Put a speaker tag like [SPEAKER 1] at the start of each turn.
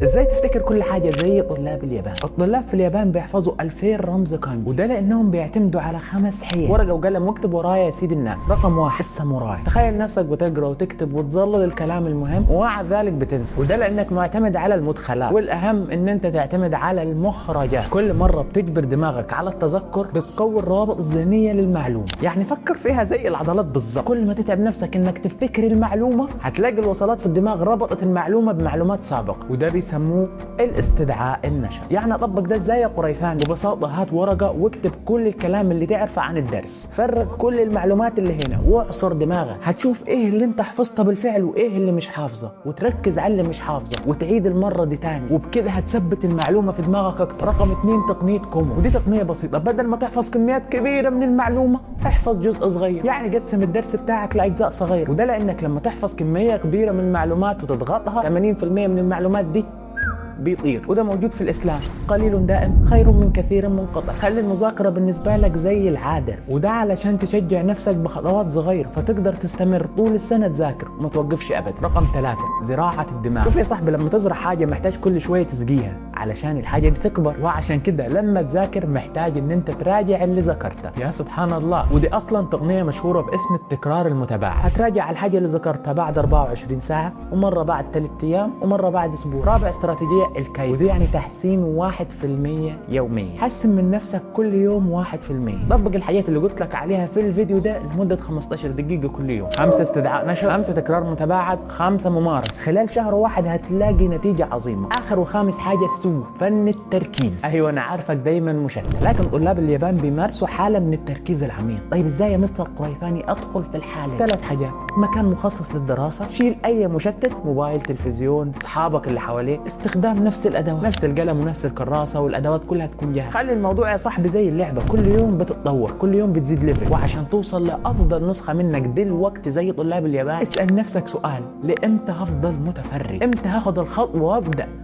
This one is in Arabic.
[SPEAKER 1] ازاي تفتكر كل حاجة زي طلاب اليابان؟ الطلاب في اليابان بيحفظوا 2000 رمز كانجي، وده لانهم بيعتمدوا على 5 حيل: ورقة وقلم واكتب ورايا يا سيد الناس. رقم 1 الساموراي. تخيل نفسك بتقرا وتكتب وتظلل الكلام المهم ومع ذلك بتنسى، وده لانك معتمد على المدخلات، والاهم ان انت تعتمد على المخرجات. كل مرة بتجبر دماغك على التذكر بتقوي الروابط الذهنية للمعلومة. يعني فكر فيها زي العضلات بالظبط، كل ما تتعب نفسك انك تفتكر المعلومة هتلاقي الوصلات في الدماغ ربطت المعلومة بمعلومات سابقة، وده بيسموه الاستدعاء النشط. يعني اطبق ده ازاي يا قريفان؟ ببساطه هات ورقه واكتب كل الكلام اللي تعرفه عن الدرس، فرغ كل المعلومات اللي هنا واعصر دماغك. هتشوف ايه اللي انت حفظته بالفعل وايه اللي مش حافظه، وتركز على اللي مش حافظه وتعيد المره دي تاني، وبكده هتثبت المعلومه في دماغك اكتر. رقم 2 تقنيه كومو، ودي تقنيه بسيطه، بدل ما تحفظ كميات كبيره من المعلومه احفظ جزء صغير. يعني قسم الدرس بتاعك لاجزاء صغيره، وده لانك لما تحفظ كميه كبيره من المعلومات وتضغطها 80% من المعلومات دي بيطير. وده موجود في الإسلام: قليل دائم خير من كثير منقطع. خلي المذاكرة بالنسبة لك زي العادة، وده علشان تشجع نفسك بخطوات صغيرة فتقدر تستمر طول السنة تذاكر وما توقفش أبدا. رقم 3 زراعة الدماغ. شوف يا صاحبي، لما تزرع حاجة محتاج كل شوية تسقيها علشان الحاجة دي تكبر، وعشان كده لما تذاكر محتاج ان انت تراجع اللي ذكرته. يا سبحان الله، ودي اصلا تقنية مشهورة باسم التكرار المتباعد. هتراجع الحاجة اللي ذكرتها بعد 24 ساعة، ومرة بعد 3 ايام، ومرة بعد اسبوع. رابع استراتيجية الكيس، ودي يعني تحسين 1% يوميا. حسن من نفسك كل يوم 1%. طبق الحاجات اللي قلت لك عليها في الفيديو ده لمدة 15 دقيقة كل يوم. 5 استدعاء نشط، 5 تكرار متباعد، 5 ممارس. خلال شهر واحد هتلاقي نتيجة عظيمة. اخر وخامس حاجة فن التركيز. ايوه انا عارفك دايما مشتت، لكن طلاب اليابان بيمارسوا حالة من التركيز العميق. طيب ازاي يا مستر قريفاني ادخل في الحالة؟ 3 حاجات: مكان مخصص للدراسة، شيل اي مشتت، موبايل، تلفزيون، اصحابك اللي حواليك، استخدام نفس الادوات، نفس القلم ونفس الكراسة، والادوات كلها تكون جاهزة. خلي الموضوع يا صاحبي زي اللعبة، كل يوم بتتطور، كل يوم بتزيد ليفل. وعشان توصل لافضل نسخة منك دلوقتي زي طلاب اليابان، اسأل نفسك سؤال: لامتى هفضل متفرج؟ امتى هاخد الخطوة وابدأ؟